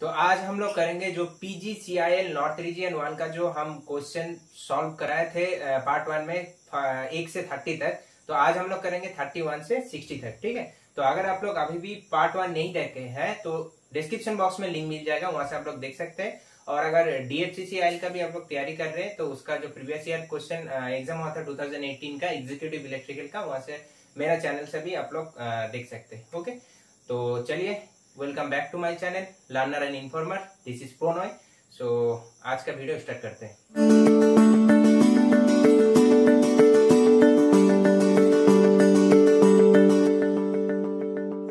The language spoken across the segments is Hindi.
तो आज हम लोग करेंगे जो PGCIL नॉर्थ रीजन 1 का जो हम क्वेश्चन सॉल्व कराए थे पार्ट 1 में 1 से 30 तक। तो आज हम लोग करेंगे 31 से 60 तक। ठीक है, तो अगर आप लोग अभी भी पार्ट 1 नहीं देखे हैं तो डिस्क्रिप्शन बॉक्स में लिंक मिल जाएगा, वहां से आप लोग देख सकते हैं। और अगर DFCCIL का भी आप लोग तैयारी कर रहे हैं तो उसका जो प्रीवियस ईयर क्वेश्चन एग्जाम हुआ था 2018 का एग्जीक्यूटिव इलेक्ट्रिकल का, वहां से मेरा चैनल से भी आप लोग देख सकते हैं। ओके, तो चलिए, welcome back to my channel learner and informer. This is Pronoy. So आज का वीडियो स्टार्ट करते हैं।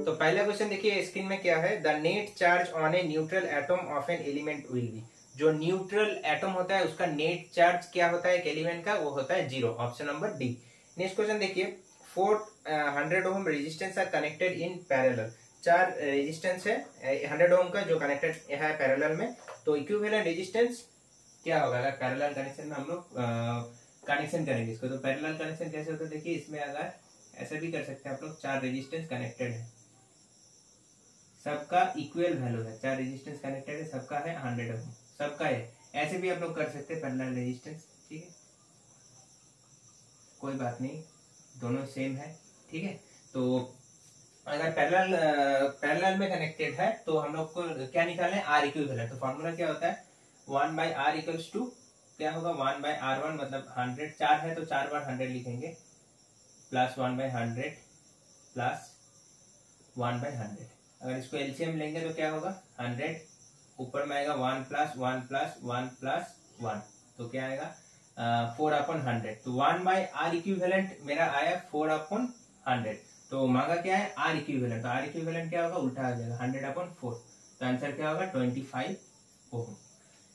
तो पहला क्वेश्चन देखिए स्क्रीन में क्या है। The net charge on a neutral atom of an element will be. जो न्यूट्रल एटम होता है उसका नेट चार्ज क्या होता है एक एलिमेंट का, वो होता है 0। Option number D. Next question देखिए, 400 ohm resistance R connected in parallel. 4 resistance है 100 ओम का जो कनेक्टेड है पैरेलल में। तो इक्विवेलेंट रेजिस्टेंस क्या होगा अगर पैरेलल कनेक्शन में हम लोग कनेक्शन करेंगे इसको। तो पैरेलल कनेक्शन कैसे होता है देखिए, इसमें अगर ऐसे भी कर सकते हैं आप लोग, 4 रेजिस्टेंस कनेक्टेड है, सबका इक्वल वैल्यू है, 4 रेजिस्टेंस कनेक्टेड है, सबका है 100 ओम, सबका है। ऐसे भी आप लोग कर सकते हैं पैरेलल रेजिस्टेंस। ठीक है, कोई बात नहीं, दोनों सेम है। ठीक है, तो अगर पैरेलल में कनेक्टेड है तो हम लोग को क्या निकालना है, आर इक्विवेलेंट। तो फॉर्मूला क्या होता है, 1/r इक्वल्स टू क्या होगा, 1/r1 मतलब 100। 4 है तो 4 बार 100 लिखेंगे, प्लस 1/100 प्लस 1/100। अगर इसको एलसीएम लेंगे तो क्या होगा, 100 ऊपर में आएगा 1 प्लस 1 प्लस 1 प्लस 1, तो क्या आएगा 4/100। तो 1/r इक्विवेलेंट मेरा आया 4/100। तो मांगा क्या है, आर इक्विवेलेंट। तो आर इक्विवेलेंट क्या होगा, उल्टा आ जाएगा 100/4। तो आंसर क्या होगा 25 ओम।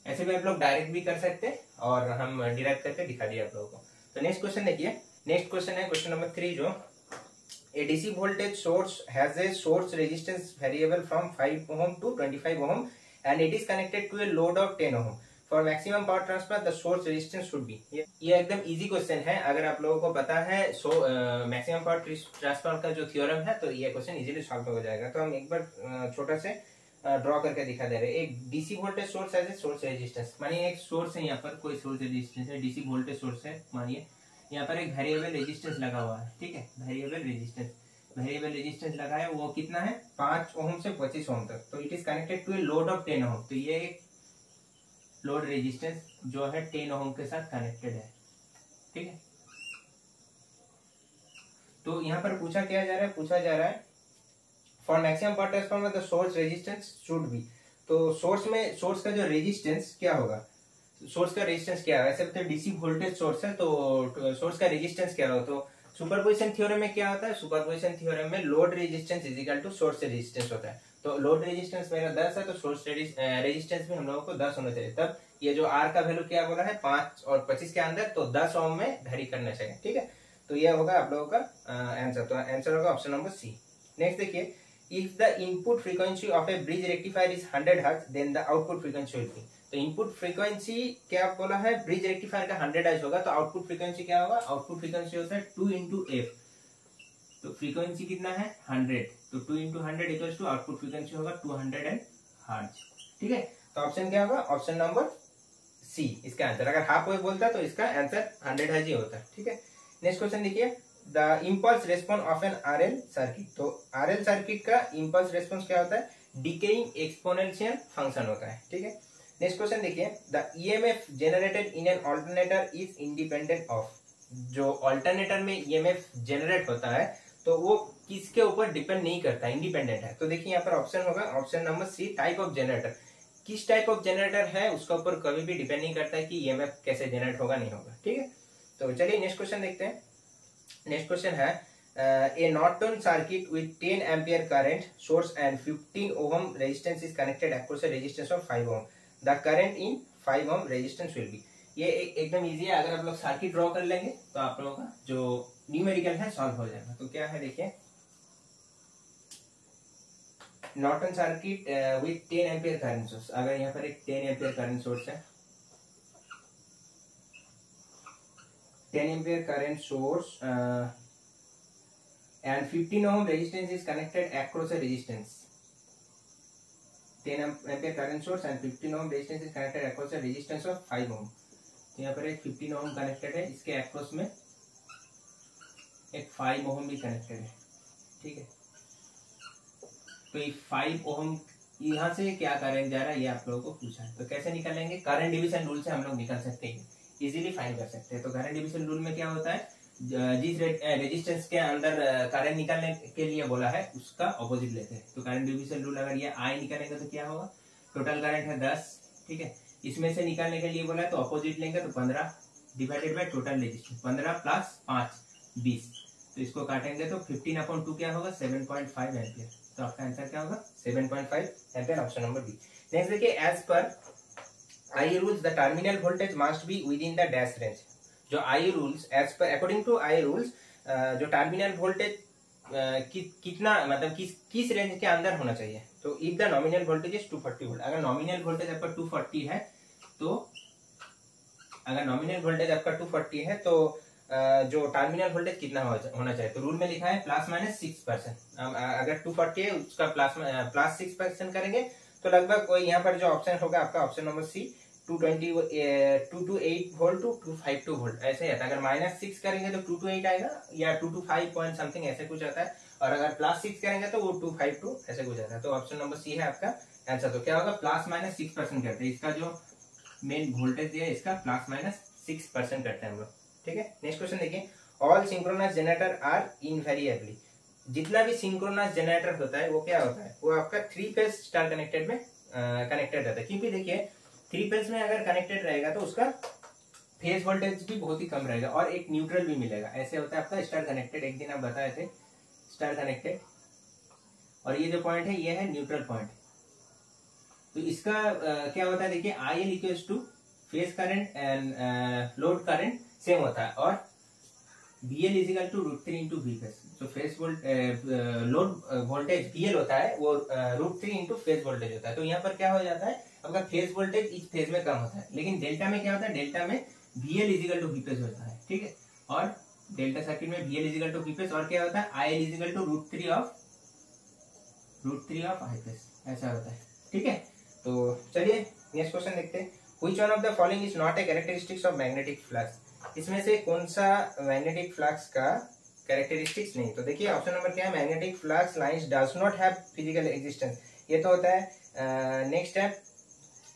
ऐसे भी आप लोग डायरेक्ट भी कर सकते हैं और हम डिराइव करके दिखा दिए आप लोगों को। तो नेक्स्ट क्वेश्चन देखिए, नेक्स्ट क्वेश्चन है क्वेश्चन नंबर 3। जो a DC voltage source has a source resistance variable from 5 ohm to 25 ohm and it is connected to a load of 10 ohm. For maximum power transfer the source resistance should be। ये एकदम इजी क्वेश्चन है। अगर आप लोगों को पता है मैक्सिमम पावर ट्रांसफर का जो थ्योरम है तो ये क्वेश्चन इजीली सॉल्व हो जाएगा। तो हम एक बार छोटा से ड्रॉ करके दिखा दे रहे हैं। एक डीसी वोल्टेज सोर्स है, सोर्स रेजिस्टेंस मानिए एक सोर्स है, यहाँ पर कोई सोर्स रेजिस्टेंस है, डीसी वोल्टेज सोर्स है मानिए। यहाँ पर एक वेरिएबल रेजिस्टेंस लगा हुआ है। ठीक है, वेरिएबल रेजिस्टेंस लगा है, वो कितना है 5 ओम से 25 ओम तक। तो it is connected to a load of 10 ohm. तो ये एक लोड रेजिस्टेंस जो है 10 ओम के साथ कनेक्टेड है। ठीक है, तो यहाँ पर पूछा क्या जा रहा है for maximum power transformer the source resistance should be. तो सोर्स का जो रेजिस्टेंस क्या होगा, सोर्स का रेजिस्टेंस क्या है, वैसे तो डीसी वोल्टेज सोर्स है तो सोर्स का रेजिस्टेंस क्या होगा। तो सुपरपोजिशन थ्योरम में क्या होता है, सुपरपोजिशन थ्योरम में load resistance is equal to source resistance होता है। तो लोड रेजिस्टेंस मेरा 10 है तो सोर्स रेजिस्टेंस भी हम लोगों को 10 होना चाहिए। तब ये जो आर का वैल्यू क्या बोला है 5 और 25 के अंदर, तो 10 ओम में वैरी करना चाहिए। ठीक है, तो यह होगा आप लोगों का आंसर। तो आंसर होगा ऑप्शन नंबर सी। नेक्स्ट देखिए, if the input frequency of a bridge rectifier is 100 Hz then the output frequency will be। तो इनपुट फ्रीक्वेंसी क्या बोला है, ब्रिज रेक्टिफायर का 100 Hz होगा, तो आउटपुट फ्रीक्वेंसी क्या होगा, आउटपुट फ्रीक्वेंसी होता है 2 into f। तो फ्रीक्वेंसी कितना है 100, तो 2 into 100 equals to output frequency होगा 200 Hz। ठीक है, तो ऑप्शन क्या होगा, ऑप्शन नंबर सी इसका आंसर। अगर हाफ वेव बोलता है तो इसका आंसर 100 Hz ही होता है। ठीक है, नेक्स्ट क्वेश्चन देखिए, the impulse response of an RL circuit. तो आरएल सर्किट का इम्पल्स रेस्पॉन्स क्या होता है, डिकेइंग एक्सपोनेंशियल फंक्शन होता है। ठीक है, नेक्स्ट क्वेश्चन देखिए, the EMF generated in an alternator is independent of. जो ऑल्टरनेटर में ईएमएफ जनरेट होता है तो वो किसके ऊपर डिपेंड नहीं करता, इंडिपेंडेंट है। तो देखिए यहाँ पर ऑप्शन होगा option number C, type of generator. किस टाइप ऑफ जनरेटर है उसके ऊपर कभी भी डिपेंड नहीं करता है कि ईएमएफ कैसे जनरेट होगा नहीं होगा। ठीक है, तो चलिए नेक्स्ट क्वेश्चन देखते हैं। नेक्स्ट क्वेश्चन है, a Norton circuit with 10 ampere current source and 15 ohm resistance is connected across a resistance of 5 ohm. The current in 5 ohm resistance will be। ये एकदम इजी है। अगर आप लोग सर्किट ड्रॉ कर लेंगे तो आप लोगों का जो न्यूमेरिकल है सॉल्व हो जाएगा। तो क्या है देखिए, Norton circuit with 10 ampere current source. अगर यहाँ पर एक 10 एम्पियर करंट सोर्स है, 10 ampere current source and 15 ohm resistance is connected across a resistance 10 ampere current source and 15 ohm resistance is connected across the resistance of 5 ओम। तो यहाँ पर एक 15 ओम कनेक्टेड है, इसके अक्रॉस में एक 5 ओम भी कनेक्टेड है, ठीक है। तो ये 5 ओम यहाँ से क्या करंट जा रहा है ये आप लोगों को पूछा है, तो कैसे निकालेंगे? करंट डिवीजन रूल से हम लोग निकाल सकते हैं, इजीली फाइंड कर सकते हैं। तो करंट डिवीजन रूल में क्या होता है, जिस रेजिस्टेंस के अंदर करंट निकालने के लिए बोला है उसका ऑपोजिट लेते हैं। तो करंट डिवीजन रूल अगर ये आई निकालेंगे तो क्या होगा, टोटल करंट है 10, ठीक है, इसमें से निकालने के लिए बोला है तो ऑपोजिट लेंगे तो 15 divided by total resistance, 15 plus 5 20, तो इसको काटेंगे तो 15/2 क्या होगा, 7.5 एम्पियर। तो आपका आंसर क्या होगा, 7.5 ampere, option number B. Next देखिए, as per I rules the terminal voltage must be within the dash range. जो I rules, as per according to I rules, जो टर्मिनल वोल्टेज कितना मतलब किस रेंज के अंदर होना चाहिए। तो if the nominal voltage is 240 volt, अगर नॉमिनल वोल्टेज आपका 240 है तो अगर नॉमिनल वोल्टेज आपका 240 है तो जो टर्मिनल वोल्टेज कितना होना चाहिए। तो रूल में लिखा है प्लस माइनस 6%। अगर 240 है उसका प्लस 6% करेंगे तो लगभग कोई यहाँ पर जो ऑप्शन होगा आपका option number C 228 volt to 252 volt ऐसे आता है। अगर -6 करेंगे तो 228 आएगा या 225 पॉइंट समथिंग ऐसे कुछ आता है, और अगर +6 करेंगे तो वो 252 ऐसे कुछ आता है। तो ऑप्शन नंबर सी है आपका आंसर। तो क्या होगा, +-6% करते हैं, इसका जो मेन वोल्टेज है इसका +-6% करते हैं हम लोग, ठीक है। नेक्स्ट क्वेश्चन देखिए, all synchronous generator are invariably. जितना भी सिंक्रोनस जनरेटर होता है वो क्या होता है, वो आपका 3 फेज स्टार कनेक्टेड में कनेक्टेड रहता है। क्योंकि देखिए 3 फेज में अगर कनेक्टेड रहेगा तो उसका फेज वोल्टेज भी बहुत ही कम रहेगा और एक न्यूट्रल भी मिलेगा। ऐसे होता है आपका स्टार कनेक्टेड, एक दिन आप बताए थे स्टार कनेक्टेड, और ये जो पॉइंट है ये है न्यूट्रल पॉइंट। तो इसका क्या होता है, देखिए IL equals to phase current and load current same होता है, और BL is equal to √3 into VFS। जो फेज लोड वोल्टेज BL होता है वो √3 इंटू फेज वोल्टेज होता है। तो यहाँ पर क्या हो जाता है, आपका फेज वोल्टेज इस फेज में कम होता है, लेकिन डेल्टा में क्या होता है, डेल्टा में BL इजिकल टू VFS होता है, ठीक है। और डेल्टा सर्किट में BL इजिकल टू VFS, और क्या होता है, IL is equal to √3 of IFS, ऐसा होता है, ठीक है। तो चलिए नेक्स्ट क्वेश्चन देखते हैं। Which one of the following is not a characteristics of magnetic flux? इसमें से कौन सा मैग्नेटिक फ्लक्स का कैरेक्टरिस्टिक्स नहीं। तो देखिए ऑप्शन नंबर क्या है, magnetic flux lines does not have physical existence, ये तो होता है। नेक्स्ट है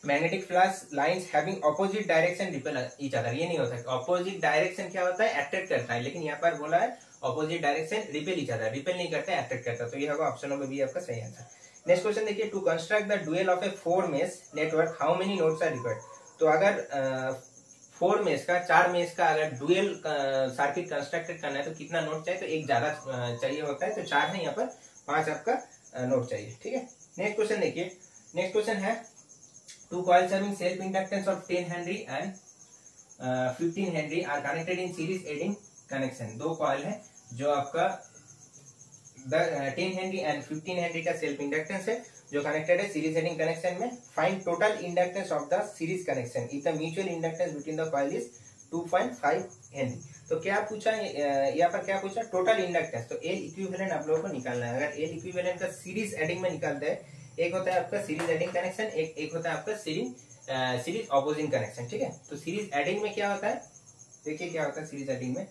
magnetic flux lines having opposite direction repel each other, ये नहीं होता है। ऑपोजिट डायरेक्शन क्या होता है, अट्रैक्ट करता है, लेकिन यहाँ पर बोला है opposite direction repel each other, repel नहीं करता है, अट्रैक्ट करता है। तो ये होगा ऑप्शन नंबर बी आपका सही आंसर। नेक्स्ट क्वेश्चन देखिए, to construct the dual of a 4 mesh network how many nodes are required. तो अगर 4 मेश का 4 मेश का अगर डुअल सर्किट कंस्ट्रक्टेड करना है तो कितना नोड चाहिए, तो एक ज्यादा चाहिए होता है, तो 4 है यहाँ पर, 5 आपका नोड चाहिए, ठीक है। नेक्स्ट क्वेश्चन देखिए, नेक्स्ट क्वेश्चन है two coils having self inductance of 10 henry and 15 henry are connected in series adding connection. 2 coil है जो आपका 10 हेनरी एंड 15 हेनरी का सेल्फ इंडक्टेंस है जो कनेक्टेड है सीरीज एडिंग कनेक्शन में। Find total inductance of the series connection if the mutual inductance between the coil is 2.5 henry. तो क्या पूछा यहाँ पर, क्या पूछा, टोटल इंडक्टेंस। तो एल इक्विवेलेंट आप लोगों को निकालना है। अगर एल इक्विवेलेंट का सीरीज एडिंग में निकालते हैं, एक होता है आपका सीरीज एडिंग कनेक्शन, एक होता है आपका सीरीज ऑपोजिंग कनेक्शन, ठीक है। तो सीरीज एडिंग में क्या होता है, देखिए क्या होता है सीरीज एडिंग में।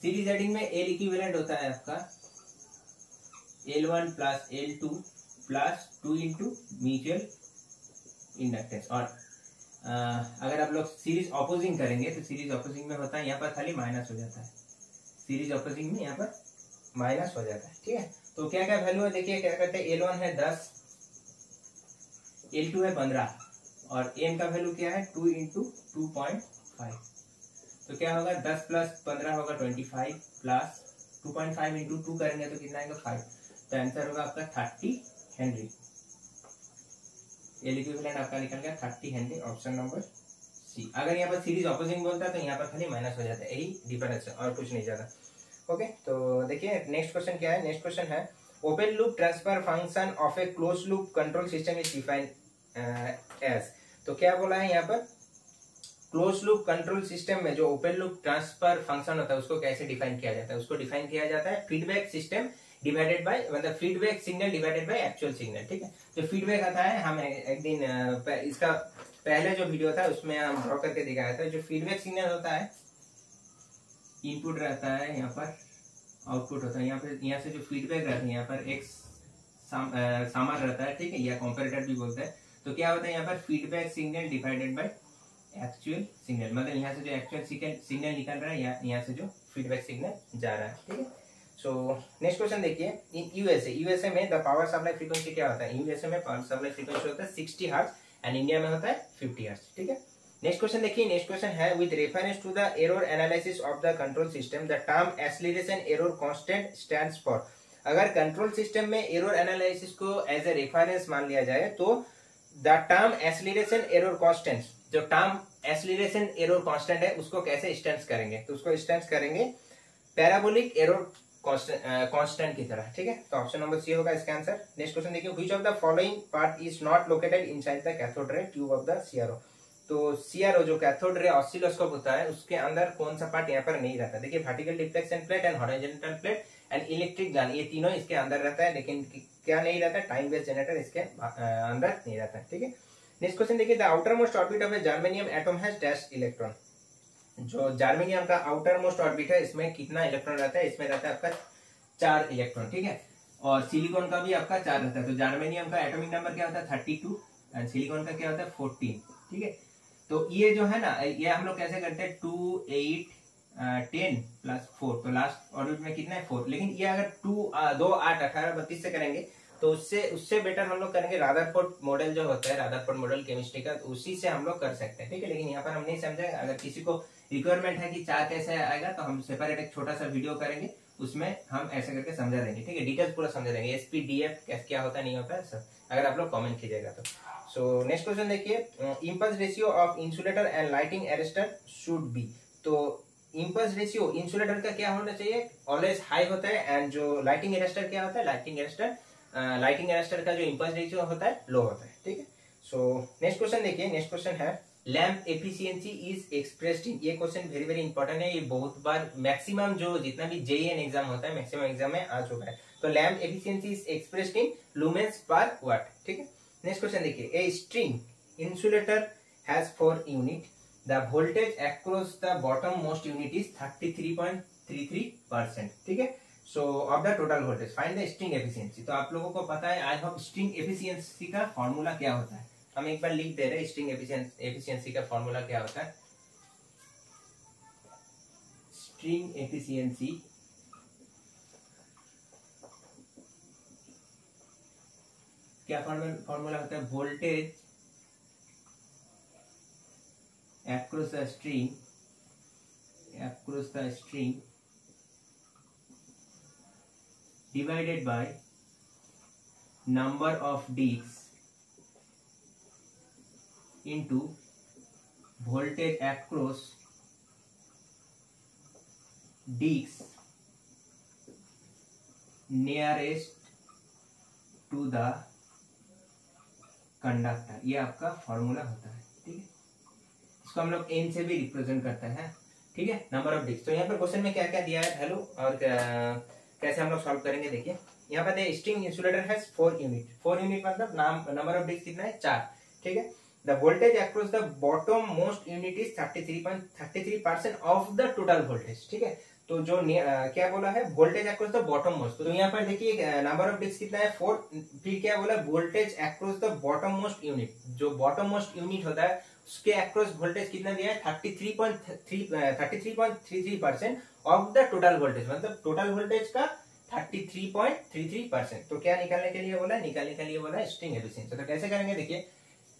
सीरीज एडिंग में एल इक्विवेलेंट होता है आपका L1 plus L2 plus 2 into mutual inductance. और अगर आप लोग सीरीज ऑपोजिंग करेंगे तो सीरीज ऑपोजिंग में होता है यहाँ पर खाली माइनस हो जाता है, सीरीज ऑपोजिंग में यहाँ पर माइनस हो जाता है, ठीक है। तो क्या क्या वैल्यू है, देखिए क्या करते हैं, L1 है 10, L2 है 15, और M का वैल्यू क्या है 2 इंटू 2.5। तो क्या होगा, 10 प्लस 15 होगा 25 प्लस 2.5 इंटू 2 करेंगे तो कितना आएगा 5। तो आंसर होगा आपका 30 हेनरी। एल इक्विवेलेंट आपका निकल गया 30 हेनरी, ऑप्शन नंबर सी। अगर यहाँ पर सीरीज ऑपोजिंग बोलता है तो यहाँ पर खाली माइनस हो जाता है, यही डिफरेंस है और कुछ नहीं ज्यादा। ओके, तो देखिए नेक्स्ट क्वेश्चन क्या है। नेक्स्ट क्वेश्चन है open loop transfer function of a close loop control system is defined as. तो क्या बोला है यहाँ पर, क्लोज लूप कंट्रोल सिस्टम में जो ओपन लूप ट्रांसफर फंक्शन होता है उसको कैसे डिफाइन किया जाता है। उसको डिफाइन किया जाता है फीडबैक सिस्टम डिवाइडेड बाय मतलब feedback signal divided by actual signal, ठीक है। जो फीडबैक आता है, हम एक दिन इसका पहले जो वीडियो था उसमें हम ड्रॉ करके दिखाया था। जो फीडबैक सिग्नल होता है, इनपुट रहता है, यहाँ पर आउटपुट होता है, यहाँ से जो फीडबैक रहता है यहाँ पर एक सामर रहता है, ठीक है, या कंपैरेटर भी बोलते हैं। तो क्या होता है यहाँ पर feedback signal divided by actual signal, मतलब यहाँ से जो एक्चुअल सिग्नल निकल रहा है या यहाँ से जो फीडबैक सिग्नल जा रहा है, ठीक है। सो नेक्स्ट क्वेश्चन देखिए, इन यूएसए में द पावर सप्लाई फ्रीक्वेंसी क्या होता है? यूएसए में पावर सप्लाई फ्रीक्वेंसी होता है 60 हर्ट्ज एंड इंडिया में होता है 50 हर्ट्ज, ठीक है। नेक्स्ट क्वेश्चन देखिए, नेक्स्ट क्वेश्चन है with reference to the error analysis of the control system the term acceleration error constant stands for. अगर कंट्रोल सिस्टम में एरर एनालिसिस को एज ए रेफरेंस मान लिया जाए तो the term acceleration error constant, जो टर्म एक्सीलरेशन एरर कांस्टेंट है उसको कैसे स्टैंड करेंगे? तो उसको स्टैंड करेंगे पैराबोलिक एरर कांस्टेंट की तरह, ठीक है। तो ऑप्शन नंबर सी होगा इसका आंसर। नेक्स्ट क्वेश्चन देखिए, which of the following part is not located inside the cathode ray tube of the CRO. तो सीआरओ जो कैथोड रे ऑसिलोस्कोप होता है उसके अंदर कौन सा पार्ट यहाँ पर नहीं रहता? देखिए, vertical deflection plate and horizontal plate and electric gun, ये तीनों इसके अंदर रहता है, लेकिन क्या नहीं रहता? टाइम बेस्ड जनरेटर इसके अंदर नहीं रहता है, ठीक है। नेक्स्ट क्वेश्चन देखिए, the outer most orbit of A germanium atom has dash electron. जो जर्मेनियम का आउटर मोस्ट ऑर्बिट है इसमें कितना इलेक्ट्रॉन रहता है? इसमें रहता है आपका 4 इलेक्ट्रॉन, ठीक है। और सिलिकॉन का भी आपका 4 रहता है। तो जर्मेनियम का एटॉमिक नंबर क्या होता है? 32 एंड सिलिकॉन का क्या होता है? 14, ठीक है। तो ये जो है ना, ये हम लोग कैसे करते हैं? 2 8 10 प्लस 4, तो लास्ट ऑर्बिट में कितना है? 4। लेकिन ये अगर 2 8 18 32 से करेंगे तो उससे बेटर हम लोग करेंगे रादरफोर्ड मॉडल जो होता है, रादरफोर्ड मॉडल केमिस्ट्री का, तो उसी से हम लोग कर सकते हैं, ठीक है। लेकिन यहाँ पर हम नहीं समझेंगे। अगर किसी को रिक्वायरमेंट है कि 4 कैसे आएगा तो हम सेपरेट एक छोटा सा वीडियो करेंगे, उसमें हम ऐसे करके समझा देंगे, ठीक है। डिटेल्स पूरा समझा देंगे, एसपीडीएफ क्या होता है नहीं होता है सब, अगर आप लोग कमेंट कीजिएगा तो। सो नेक्स्ट क्वेश्चन देखिए, impulse ratio of insulator and lighting arrester should be. तो इम्पल्स रेशियो इंसुलेटर का क्या होना चाहिए? ऑलवेज हाई होता है। एंड जो लाइटिंग अरेस्टर क्या होता है? लाइटिंग अरेस्टर का जो इम्पल्स रेशियो होता है लो होता है, ठीक है। सो नेक्स्ट क्वेश्चन देखिए, नेक्स्ट क्वेश्चन है लैम्प एफिशिएंसी इज एक्सप्रेस्ड इन। ये क्वेश्चन वेरी वेरी इंपॉर्टेंट है, ये बहुत बार मैक्सिमम जो जितना भी जेईएन एग्जाम होता है मैक्सिमम एग्जाम में आ चुका है। तो lamp efficiency is expressed in lumens per watt, ठीक है। नेक्स्ट क्वेश्चन देखिए, a string insulator has 4 unit, the voltage across the bottom most unit is 33.33%, ठीक है। So of the total voltage find the string efficiency. तो आप लोगों को पता है, आई होप स्ट्रिंग एफिशिएंसी का फॉर्मूला क्या होता है। हम एक बार लिख दे रहे हैं, स्ट्रिंग एफिशिएंसी का फॉर्मूला क्या होता है। स्ट्रिंग एफिशिएंसी क्या फॉर्मूला होता है? Voltage across the string divided by number of discs into voltage across discs nearest to the conductor. ये आपका फॉर्मूला होता है, ठीक है। इसको हम लोग एन से भी रिप्रेजेंट करते हैं, ठीक है, नंबर ऑफ डिस्क। तो यहाँ पर क्वेश्चन में क्या क्या दिया है हेलो, और कैसे हम लोग सॉल्व करेंगे देखिए। यहाँ पर स्ट्रिंग इंसुलेटर है 4 यूनिट, 4 यूनिट मतलब नंबर ऑफ डिस्क कितना है? 4, ठीक है। The voltage across the bottom most unit is 33% of the total voltage, ठीक है। तो जो क्या बोला है? Voltage across the bottom most. तो यहाँ पर देखिए नंबर ऑफ डिस्क कितना है? 4। फिर क्या बोला? Voltage across the bottom most unit. जो बॉटम मोस्ट यूनिट होता है उसके अक्रॉस वोल्टेज कितना दिया है? 33.33% ऑफ द टोटल वोल्टेज, मतलब टोटल वोल्टेज का 33.33%। तो क्या निकालने के लिए बोला? निकालने के लिए बोला स्ट्रिंग एफिशिएंसी। तो कैसे करेंगे देखिए,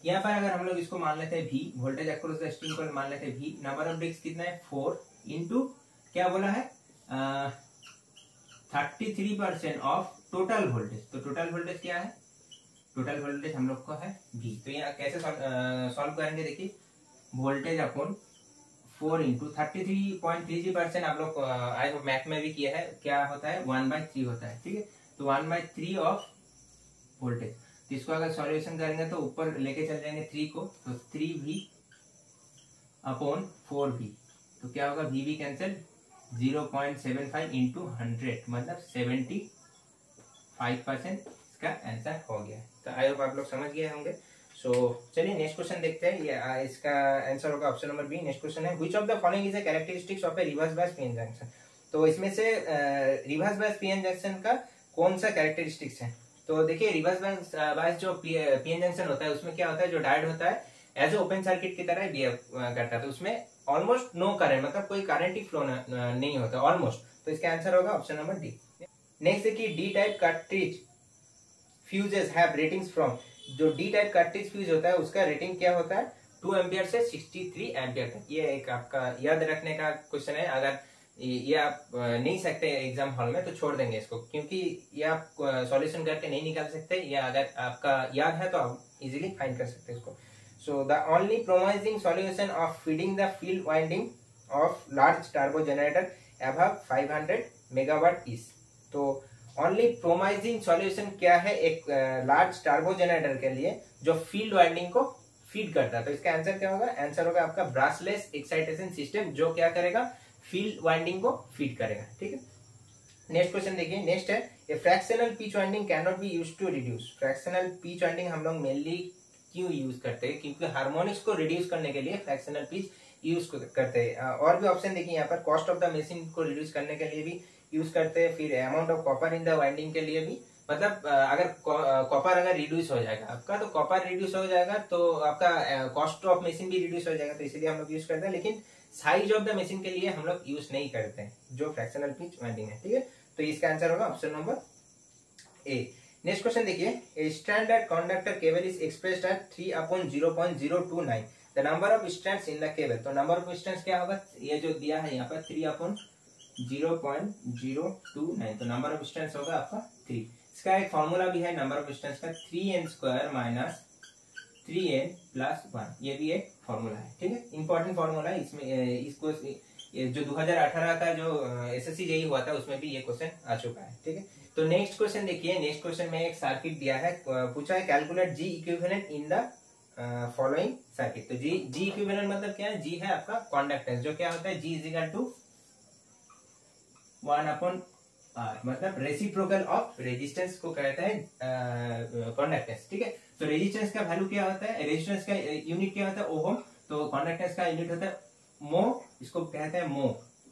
यहाँ पर अगर हम लोग इसको मान लेते हैं V, voltage across the string को मान लेते हैं V, नंबर ऑफ डिस्क कितना है? 4 इंटू क्या बोला है? 33% ऑफ टोटल वोल्टेज। तो टोटल वोल्टेज क्या है? टोटल वोल्टेज हम लोग को है V। तो यहाँ कैसे सॉल्व करेंगे देखिए, वोल्टेज अपॉन 4 इंटू 33.33%। आप लोग आई होप मैथ में भी किया है, क्या होता है? 1/3 होता है, ठीक है। तो 1/3 ऑफ वोल्टेज। तो इसको अगर सॉल्यूशन करेंगे तो ऊपर लेके चल जाएंगे 3 को, तो 3V अपॉन 4V। तो क्या होगा? V कैंसिल, 0.75 इंटू 100 मतलब 70 5% इसका आंसर हो गया। तो आई होप आप लोग समझ गए होंगे। सो चलिए नेक्स्ट क्वेश्चन देखते हैं। ये इसका आंसर होगा option number B. Next question है which of the following is a characteristics of a reverse bias PN junction. तो इसमें से रिवर्स बायस पीएन जंक्शन का कौन सा कैरेक्टरिस्टिक्स है। तो देखिए रिवर्स बायस जो पीएन जंक्शन होता है उसमें क्या होता है, जो डायोड होता है एज ए ओपन सर्किट की तरह बिहेव करता है। तो उसमें ऑलमोस्ट नो करंट, मतलब कोई करंट ही फ्लो नहीं होता ऑलमोस्ट। तो इसका आंसर होगा ऑप्शन नंबर डी। नेक्स्ट देखिए D type cartridge fuses have ratings from. जो डी टाइप कार्ट्रिज फ्यूज होता है उसका रेटिंग क्या होता है, 2 एम्पियर से 63 एम्पियर तक। ये एक आपका याद रखने का क्वेश्चन है। अगर ये आप नहीं सकते एग्जाम हॉल में तो छोड़ देंगे इसको, क्योंकि ये आप सॉल्यूशन करके नहीं निकाल सकते। या अगर आपका याद है तो आप इजीली फाइंड कर सकते हैं इसको। So the only promising solution of feeding the field winding of large turbo generator above 500 megawatt is. तो ओनली प्रोमाइजिंग सॉल्यूशन क्या है एक लार्ज टर्बो जनरेटर के लिए जो फील्ड वाइंडिंग को फीड करता है। तो इसका आंसर क्या होगा, आंसर होगा आपका ब्रशलेस एक्साइटेशन सिस्टम, जो क्या करेगा, फील्ड वाइंडिंग को फीड करेगा। ठीक है, नेक्स्ट क्वेश्चन देखिए। नेक्स्ट है a fractional pitch winding can not be used to reduce. Fractional pitch winding हम लोग मेनली क्यों यूज करते हैं, क्योंकि हार्मोनिक्स को रिड्यूस करने के लिए फ्रैक्शनल पिच यूज करते हैं। और भी ऑप्शन देखिए यहाँ पर, कॉस्ट ऑफ द मशीन को रिड्यूस करने के लिए भी यूज करते हैं, फिर amount of copper in the winding के लिए भी। मतलब अगर कॉपर अगर रिड्यूस हो जाएगा आपका, तो कॉपर रिड्यूस हो जाएगा तो आपका कॉस्ट ऑफ मशीन भी रिड्यूस हो जाएगा, तो इसलिए हम लोग यूज करते हैं। लेकिन साइज ऑफ द मशीन के लिए हम लोग यूज नहीं करते हैं जो फ्रैक्शनल पिच वाइंडिंग है। ठीक है, तो इसका आंसर होगा option number A. Next question देखिए, a standard conductor cable is expressed at 3/0.029 the number of strands in the cable. तो नंबर ऑफ स्ट्रैंड्स क्या होगा, ये जो दिया है यहाँ पर 3/0.029, तो नंबर ऑफ स्ट्रैंड्स होगा आपका 3। इसका एक फॉर्मूला भी है नंबर ऑफ स्ट्रैंड्स का, 3n² माइनस 3n प्लस 1, ये भी एक फॉर्मूला है। ठीक है, इंपॉर्टेंट फॉर्मूला है। इसमें इसको जो 2018 का जो एसएससी जेईई हुआ था उसमें भी ये क्वेश्चन आ चुका है। ठीक है, तो नेक्स्ट क्वेश्चन देखिए। नेक्स्ट क्वेश्चन में एक सर्किट दिया है, पूछा है calculate G equivalent in the following circuit. तो जी इक्विवेलेंट मतलब क्या है, जी है आपका कंडक्टेंस, जो क्या होता है जी इज इक्वल टू 1/r, मतलब रेसिप्रोकल ऑफ रेजिस्टेंस को कहता है कंडक्टेंस। ठीक है, तो रेजिस्टेंस का वैल्यू क्या होता है, रेजिस्टेंस का यूनिट क्या होता है, ओहम। तो कंडक्टेंस का यूनिट होता है मो, इसको कहते हैं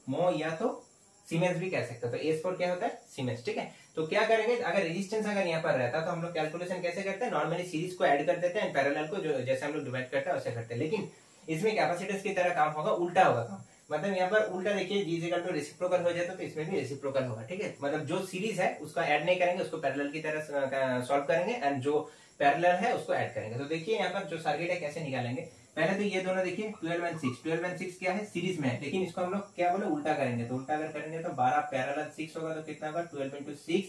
मो या तो सीमेंस भी कह सकते हो। तो एस फोर क्या होता है, सीमेंस। ठीक है, तो क्या करेंगे, अगर रेजिस्टेंस अगर यहाँ पर रहता तो हम लोग कैलकुलेशन कैसे करते हैं, नॉर्मली सीरीज को ऐड कर देते हैं, पैरेलल को जो जैसे हम लोग डिवाइड करते हैं वैसे करते हैं। लेकिन इसमें कैपेसिटेंस की तरह काम होगा, उल्टा होगा काम। मतलब यहाँ पर उल्टा देखिए, जी इक्वल टू रेसिप्रोकल हो जाता तो इसमें भी रेसिप्रोकल होगा। ठीक है, मतलब जो सीरीज है उसका ऐड नहीं करेंगे, उसको पैरेलल की तरह सॉल्व करेंगे, एंड जो पैरेलल है उसको ऐड करेंगे। तो देखिए यहाँ पर जो सर्किट है कैसे निकालेंगे। पहले तो ये दोनों देखिए 12 and 6 क्या है, सीरीज में है, लेकिन इसको हम लोग क्या बोले, उल्टा करेंगे। तो उल्टा अगर करेंगे तो 12 पैरेलल 6 होगा, तो कितना होगा 12 × 6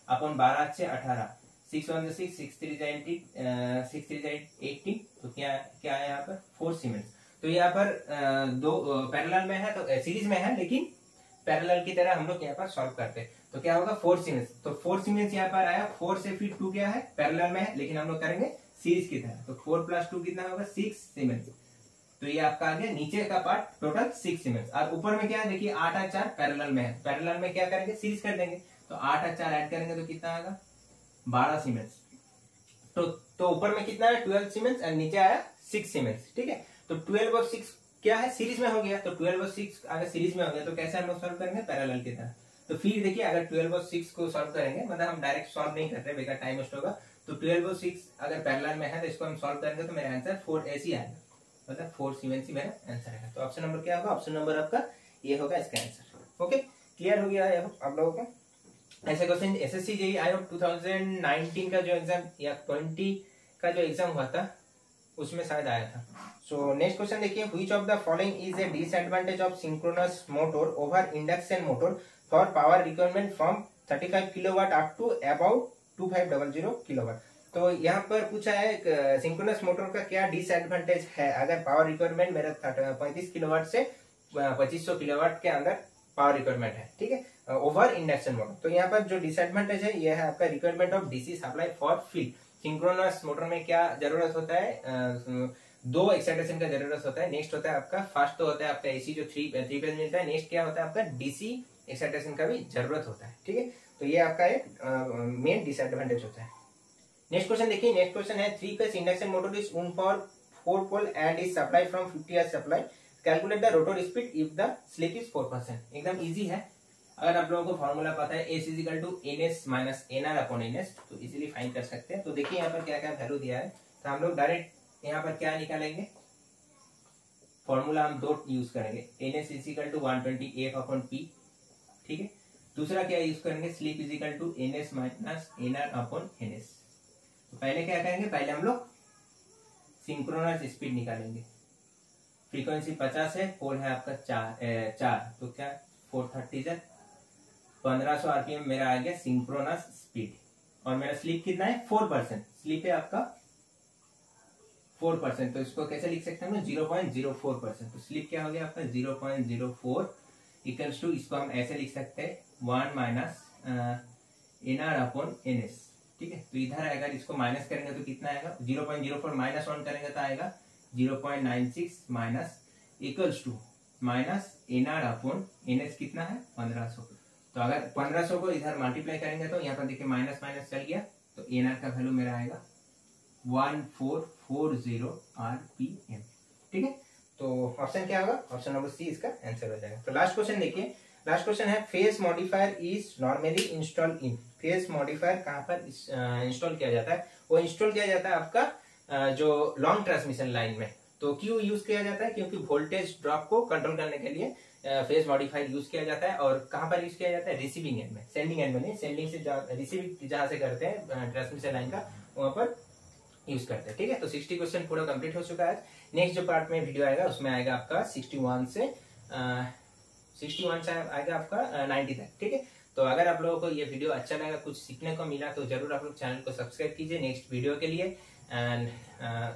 अपन 12 से 18, 6 1 6 6 3 18, तो क्या है यहाँ पर 4 सीमेंस। तो यहाँ पर दो पैरेलल में है, तो सीरीज में है, लेकिन पैरेलल की तरह हम लोग यहाँ पर सॉल्व करते हैं। तो क्या होगा 4 सीमेंस। तो 4 सीमेंस यहाँ पर आया, 4 से फिर 2 क्या है, पैरेलल में है, लेकिन हम लोग करेंगे सीरीज की तरह। तो 4 + 2 कितना होगा 6 सीमेंस। तो ये आपका आ गया नीचे का पार्ट, टोटल 6 सीमेंस। और ऊपर में क्या है देखिए 8 और 4 पैरेलल में है, पैरेलल में क्या करेंगे, सीरीज कर देंगे। तो 8 और 4 ऐड करेंगे तो कितना आएगा 12 सीमेंस। तो ऊपर में कितना है 12 सीमेंस और नीचे आया 6 सीमेंस। ठीक है, तो 12 और 6 क्या है, सीरीज में हो गया। तो 12 और 6 अगर सीरीज में हो गया तो कैसे हम लोग सॉल्व करेंगे, पैरेलल की तरह। तो फिर देखिए अगर 12 और 6 को सॉल्व करेंगे, मतलब हम डायरेक्ट सॉल्व नहीं करते, बेकार टाइम वेस्ट होगा। तो 12 और 6 अगर पैरेलल में है तो इसको हम सॉल्व करेंगे तो मेरा आंसर 4 ऐसी आएगा, मतलब 4 सीमेंस ही मेरा आंसर आएगा। तो ऑप्शन नंबर क्या होगा, ऑप्शन नंबर आपका ये होगा इसका आंसर। ओके, क्लियर हो गया है आप लोगों को। ऐसे question SSC JEE I hope 2019 का जो एग्जाम या 20 का जो एग्जाम हुआ था उसमें शायद आया था। सो नेक्स्ट क्वेश्चन देखिए, which of the following is a disadvantage of synchronous motor over induction motor for power requirement from 35 kilowatt up to about 2500 kilowatt. तो यहाँ पर पूछा है सिंक्रोनस मोटर का क्या डिसएडवांटेज है अगर पावर रिक्वायरमेंट मेरा 35 किलोवाट से 2500 किलोवाट के अंदर पावर रिक्वायरमेंट है। ठीक है, ओवर इंडक्शन मोटर। तो यहाँ पर जो डिसएडवांटेज है यह है आपका requirement of DC supply for field. Synchronous motor में क्या जरूरत होता है, 2 एक्साइटेशन का जरूरत होता है। नेक्स्ट होता है आपका फर्स्ट तो होता है आपका एसी जो 3 फेज मिलता है। नेक्स्ट क्या होता है आपका डीसी एक्साइटेशन का भी जरूरत होता है। ठीक है, तो ये आपका एक मेन डिसएडवांटेज होता है। नेक्स्ट क्वेश्चन देखिए, नेक्स्ट क्वेश्चन है 3 phase induction motor is wound for 4 pole and is supply from 50 Hz supply, calculate the rotor speed if the slip is 4%। एकदम इजी है, अगर आप लोगों को फॉर्मूला पता है S is equal to ns minus NR upon ns, तो इजीली फाइंड कर सकते हैं। तो देखिए यहाँ पर क्या क्या वैल्यू दिया है, तो हम लोग डायरेक्ट यहाँ पर क्या निकालेंगे, फॉर्मूला हम दो यूज करेंगे, ns is equal to 120 f upon p, ठीक है। दूसरा क्या यूज करेंगे, slip is equal to ns minus NR upon ns। तो पहले क्या करेंगे, पहले हम लोग सिंक्रोनस स्पीड निकालेंगे। फ्रीक्वेंसी 50 है, पोल है आपका 4, तो क्या 430 है, 1500 आरपीएम मेरा आ गया सिंक्रोनस स्पीड। और मेरा स्लिप कितना है 4%, स्लिप है आपका 4%, तो इसको कैसे लिख सकते हैं हम 0.04%। तो स्लिप क्या हो गया आपका 0.04 इक्वल्स टू, इसको हम ऐसे लिख सकते हैं 1 माइनस एनआर अपॉन एनएस, ठीक है। तो इधर अगर इसको माइनस करेंगे तो कितना आएगा, 0.04 माइनस 1 करेंगे तो आएगा 0.96 minus equals to minus NR upon NS कितना है 1500। तो अगर 1500 को इधर मल्टीप्लाई करेंगे तो यहाँ पर देखिए माइनस माइनस चल गया, तो एनआर का वैल्यू मेरा आएगा 1440 आरपीएम, ठीक है। तो ऑप्शन क्या होगा, ऑप्शन नंबर सी इसका आंसर हो जाएगा। तो लास्ट क्वेश्चन देखिए, लास्ट क्वेश्चन है phase modifier is normally install in, phase modifier कहाँ पर इंस्टॉल किया जाता है, वो इंस्टॉल किया जाता है आपका जो लॉन्ग ट्रांसमिशन लाइन में। तो क्यों यूज किया जाता है, क्योंकि वोल्टेज ड्रॉप को कंट्रोल करने के लिए फेज मॉडिफायर यूज किया जाता है। और कहाँ पर यूज किया जाता है, रिसीविंग एंड में, सेंडिंग एंड में नहीं, सेंडिंग से रिसीविंग जहां से करते हैं ट्रांसमिशन लाइन का, वहां पर यूज करते हैं, ठीक है। तो 60 क्वेश्चन पूरा कंप्लीट हो चुका है। नेक्स्ट जो पार्ट में वीडियो आएगा उसमें आएगा आपका 61 से आएगा आपका 90 तक, ठीक है। तो अगर आप लोगों को ये वीडियो अच्छा लगा, कुछ सीखने को मिला, तो जरूर आप लोग चैनल को सब्सक्राइब कीजिए नेक्स्ट वीडियो के लिए। एंड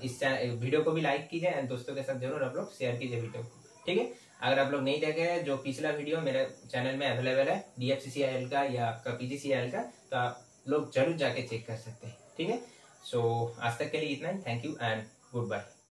इस वीडियो को भी लाइक कीजिए एंड दोस्तों के साथ जरूर आप लोग शेयर कीजिए वीडियो को, ठीक है। अगर आप लोग नहीं देखे हैं, जो पिछला वीडियो मेरे चैनल में अवेलेबल है DFCCIL का या आपका PGCIL का, तो आप लोग जरूर जाके चेक कर सकते हैं, ठीक है। सो आज तक के लिए इतना ही, thank you and good bye.